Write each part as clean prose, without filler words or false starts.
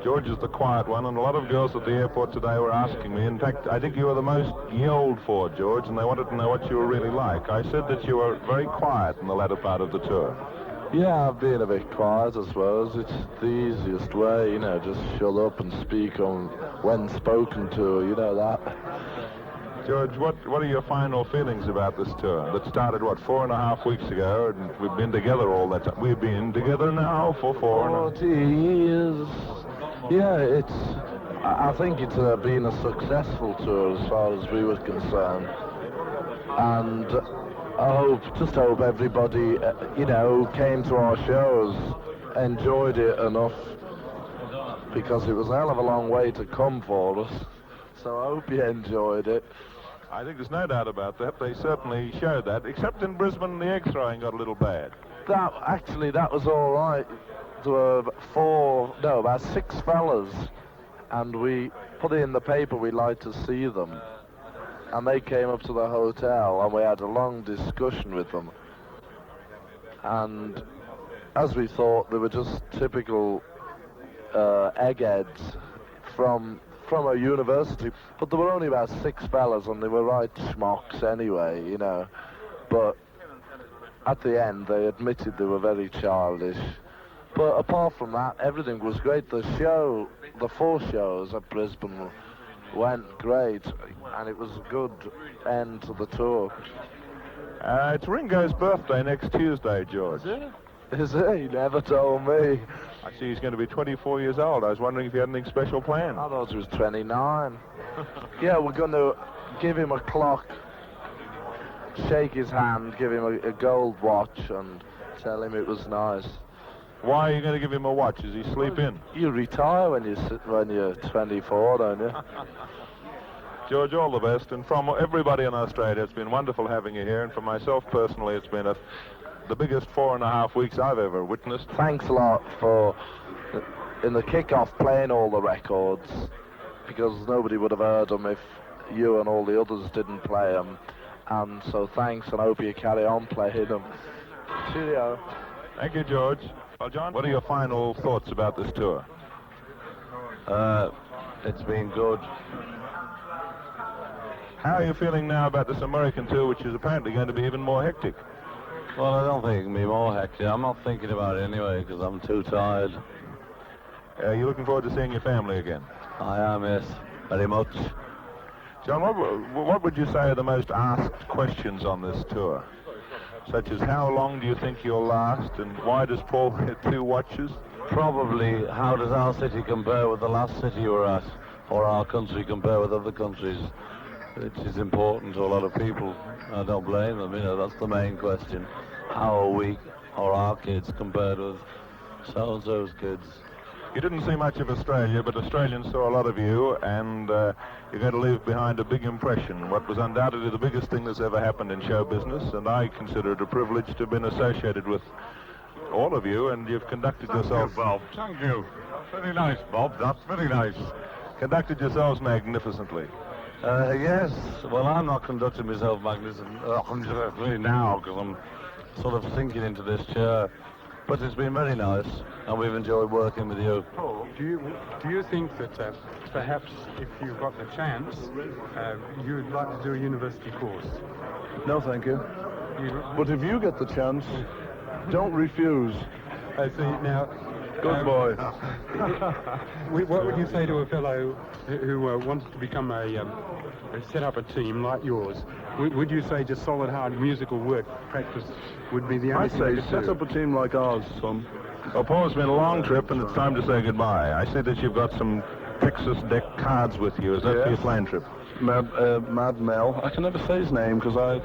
George is the quiet one, and a lot of girls at the airport today were asking me. In fact, I think you were the most yelled for, George, and they wanted to know what you were really like. I said that you were very quiet in the latter part of the tour. Yeah, I've been a bit quiet, I suppose. It's the easiest way, just shut up and speak on when spoken to, that. George, what are your final feelings about this tour that started, 4.5 weeks ago, and we've been together all that time? We've been together now for 40 years. Yeah, I think it's been a successful tour as far as we were concerned. And I just hope everybody, who came to our shows enjoyed it enough, because it was a hell of a long way to come for us. So I hope you enjoyed it. I think there's no doubt about that. They certainly showed that, except in Brisbane, the egg throwing got a little bad. That was all right. There were about 6 fellas, and we put it in the paper we'd like to see them. And they came up to the hotel, and we had a long discussion with them. And as we thought, they were just typical eggheads from a university, but there were only about 6 fellas, and they were right schmucks anyway, But at the end, they admitted they were very childish. But apart from that, everything was great. The 4 shows at Brisbane went great, and it was a good end to the tour. It's Ringo's birthday next Tuesday, George. Is it? He never told me. I see he's going to be 24 years old. I was wondering if you had anything special planned. I thought he was 29. Yeah, we're going to give him a clock, shake his hand, give him a gold watch, and tell him it was nice. Why are you going to give him a watch? Does he sleep in? You retire when you're 24, don't you? George, all the best. And from everybody in Australia, it's been wonderful having you here. And for myself personally, it's been the biggest 4.5 weeks I've ever witnessed. Thanks a lot for, in the kick-off, playing all the records, because nobody would have heard them if you and all the others didn't play them. And so thanks, and I hope you carry on playing them. Cheerio. Thank you, George. Well, John, what are your final thoughts about this tour? It's been good. How are you feeling now about this American tour, which is apparently going to be even more hectic? Well, I don't think it can be more hectic. I'm not thinking about it anyway, because I'm too tired. Are you looking forward to seeing your family again? I am, yes. Very much. John, what would you say are the most asked questions on this tour? Such as, how long do you think you'll last, and why does Paul get 2 watches? Probably, how does our city compare with the last city you were at, or our country compare with other countries, which is important to a lot of people. I don't blame them, that's the main question. How are we, or our kids, compared with so-and-so's kids? You didn't see much of Australia, but Australians saw a lot of you, and you're going to leave behind a big impression. What was undoubtedly the biggest thing that's ever happened in show business, and I consider it a privilege to have been associated with all of you, and you've conducted yourself... Thank you, Bob. Thank you. Very nice, Bob. That's very nice. Conducted yourselves magnificently. Yes. Well, I'm not conducting myself magnificently now, because I'm sort of sinking into this chair. But it's been very nice, and we've enjoyed working with you. Paul, do you think that perhaps if you've got the chance, you'd like to do a university course? No, thank you. But if you get the chance, don't refuse. I see. Now, good boy. What would you say to a fellow who wants to become set up a team like yours? Would you say just solid, hard musical work practice would be the only thing to do? I'd say set up a team like ours, son. Well, Paul, it's been a long trip, and it's time to say goodbye. I see that you've got some Texas deck cards with you. Is that for your plane trip? Mad Mel. I can never say his name because I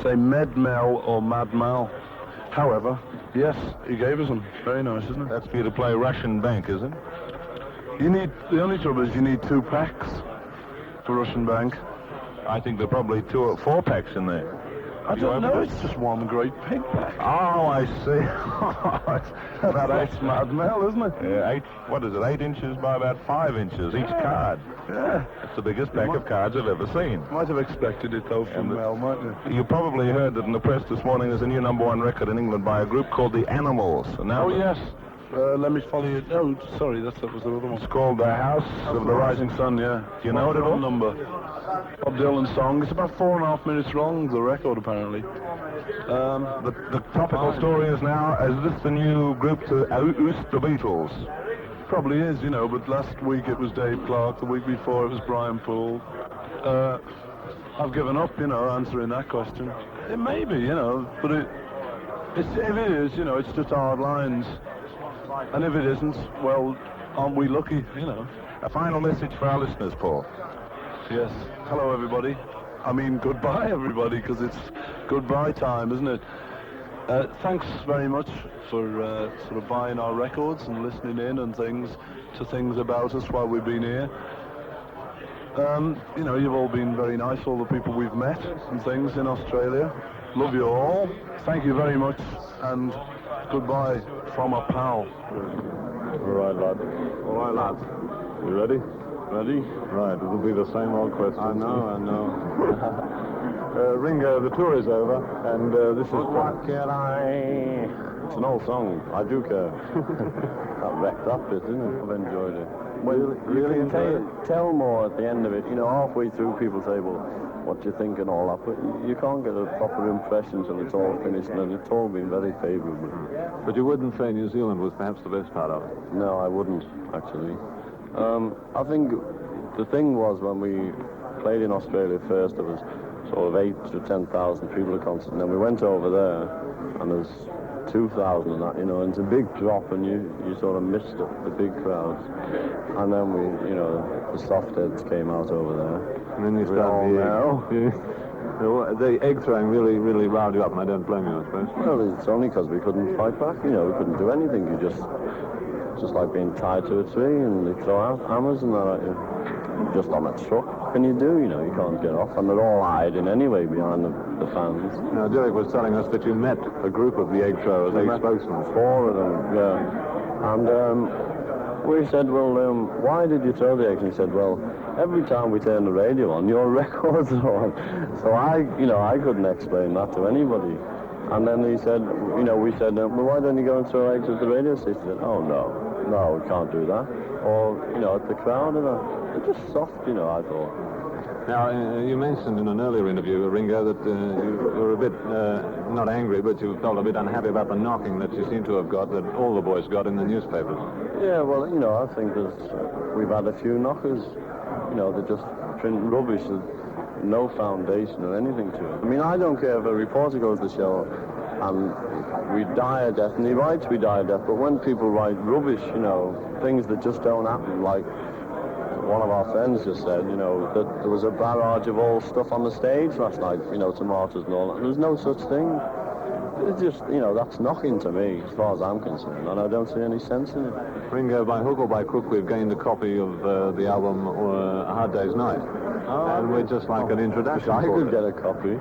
say Med Mel or Mad Mal. However, yes, he gave us them. Very nice, isn't it? That's for you to play Russian Bank, is it? The only trouble is you need 2 packs for Russian Bank. I think there are probably 2 or 4 packs in there. I don't know, it's just one great pig pack. Oh, I see. That's Mad Mel, isn't it? Yeah, 8 inches by about 5 inches, each card. Yeah. It's the biggest pack of cards I've ever seen. Might have expected it, though, from Mel, mightn't you? You probably heard that in the press this morning there's a new #1 record in England by a group called The Animals. And now yes. Let me follow you. Oh, sorry, that was another one. It's called The House of the Rising Sun, yeah. Do you know it at all? Number. Bob Dylan song. It's about 4.5 minutes long, the record, apparently. The topical story is now, is this the new group to oust the Beatles? Probably is, you know, but last week it was Dave Clark, the week before it was Brian Poole. I've given up, you know, answering that question. It may be, you know, but if it is, you know, it's just hard lines. And if it isn't, well, aren't we lucky, you know? A final message for our listeners, Paul. Yes. Hello, everybody. I mean, goodbye, everybody, because it's goodbye time, isn't it? Thanks very much for sort of buying our records and listening in and things about us while we've been here. You know, you've all been very nice, all the people we've met and things in Australia. Love you all. Thank you very much, and goodbye from a pal. All right, lads. All right, lads. You ready? Ready? Right, it'll be the same old question. I know. Ringo, the tour is over, and this is What Can I... It's an old song. I do care. That wrecked up bit, isn't it? I've enjoyed it. Well, really you enjoyed can tell more at the end of it. You know, halfway through people say, well, what do you think and all that, but you can't get a proper impression until it's all finished, and it's all been very favourable. But you wouldn't say New Zealand was perhaps the best part of it? No, I wouldn't, actually. I think the thing was when we played in Australia first, there was sort of 8,000 to 10,000 people at concert, and then we went over there, and there's 2,000 and that, you know, and it's a big drop, and you sort of missed the big crowds. And then we, you know, the soft heads came out over there. And then you started the egg throwing really riled you up, and I don't blame you, I suppose. Well, it's only because we couldn't fight back, you know, we couldn't do anything. You just like being tied to a tree, and they throw out hammers and that at you. Just on a truck. What can you do? You know, you can't get off, and they're all hiding anyway behind the fans. Now, Derek was telling us that you met a group of the egg throwers, egg spokesmen. 4 of them, yeah. And we said, well, why did you throw the eggs? And he said, well, every time we turn the radio on, your records are on. So I couldn't explain that to anybody. And then he said, you know, we said, well, why don't you go and throw eggs at the radio station? He said, oh, no, we can't do that. Or, you know, at the crowd, and they're just soft, you know, I thought. Now, you mentioned in an earlier interview, Ringo, that you were a bit, not angry, but you felt a bit unhappy about the knocking that you seem to have got, that all the boys got in the newspapers. Yeah, well, you know, I think we've had a few knockers. You know, they just print rubbish, no foundation or anything to it. I mean, I don't care if a reporter goes to the show and we die a death, and he writes we die a death, but when people write rubbish, you know, things that just don't happen, like one of our friends just said, you know, that there was a barrage of old stuff on the stage last night, you know, tomatoes and all that. There's no such thing. It's just, you know, that's knocking to me, as far as I'm concerned, and I don't see any sense in it. Ringo, by hook or by crook, we've gained a copy of the album A Hard Day's Night. And we're just like an introduction. I could get a copy.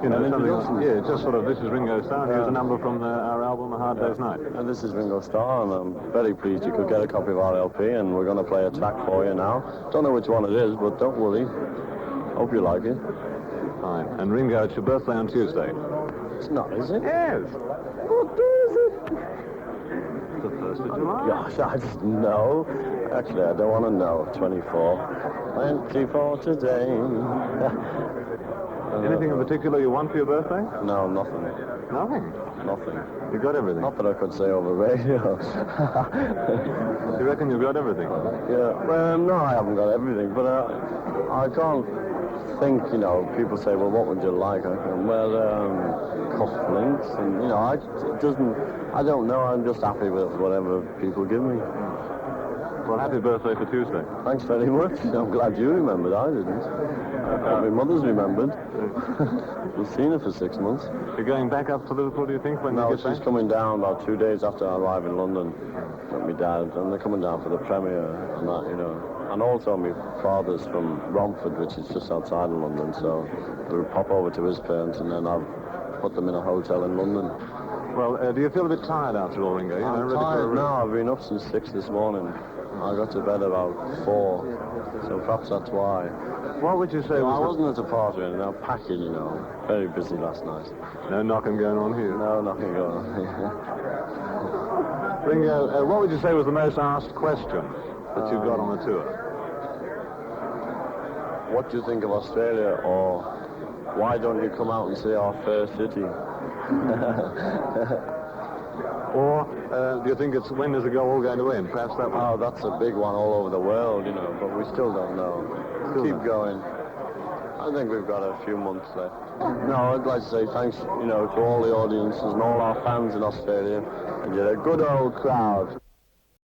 You know, something, yeah, just sort of, this is Ringo Starr, here's a number from our album, A Hard Day's Night. And this is Ringo Starr, and I'm very pleased you could get a copy of our LP, and we're going to play a track for you now. Don't know which one it is, but don't worry. Hope you like it. Fine. And Ringo, it's your birthday on Tuesday. It's not, is it? Yes. What day is it? The 1st of July. Gosh, I just know. Actually, I don't want to know. 24. 24 today. Anything in particular you want for your birthday? No, nothing. Nothing. Nothing. You got everything. Not that I could say over radio. You reckon you've got everything? Yeah. Well, no, I haven't got everything, but I can't think, you know, people say, well, what would you like? I go, well, cufflinks, and, you know, I don't know, I'm just happy with whatever people give me. Well, happy birthday for Tuesday. Thanks very much. I'm glad you remembered, I didn't. My mother's remembered. We've seen her for 6 months. You're going back up to Liverpool, do you think, when you No, get she's back? coming down about 2 days after I arrive in London with my dad, and they're coming down for the premiere and that, you know. And also my father's from Romford, which is just outside of London, so we'll pop over to his parents, and then I'll put them in a hotel in London. Well, do you feel a bit tired after all, Ringo? I'm tired now. I've been up since 6 this morning. I got to bed about 4, so perhaps that's why. What would you say I was... wasn't at a party, and I'm packing, you know. Very busy last night. No knocking going on here. No, nothing going on. Ringo, what would you say was the most asked question that you've got on the tour? What do you think of Australia, or why don't you come out and see our fair city? Or do you think it's when is the all going to end? Perhaps that one. Oh, that's a big one all over the world, you know, but we still don't know. Keep going. I think we've got a few months left. No, I'd like to say thanks, you know, to all the audiences and all our fans in Australia. And you're a good old crowd.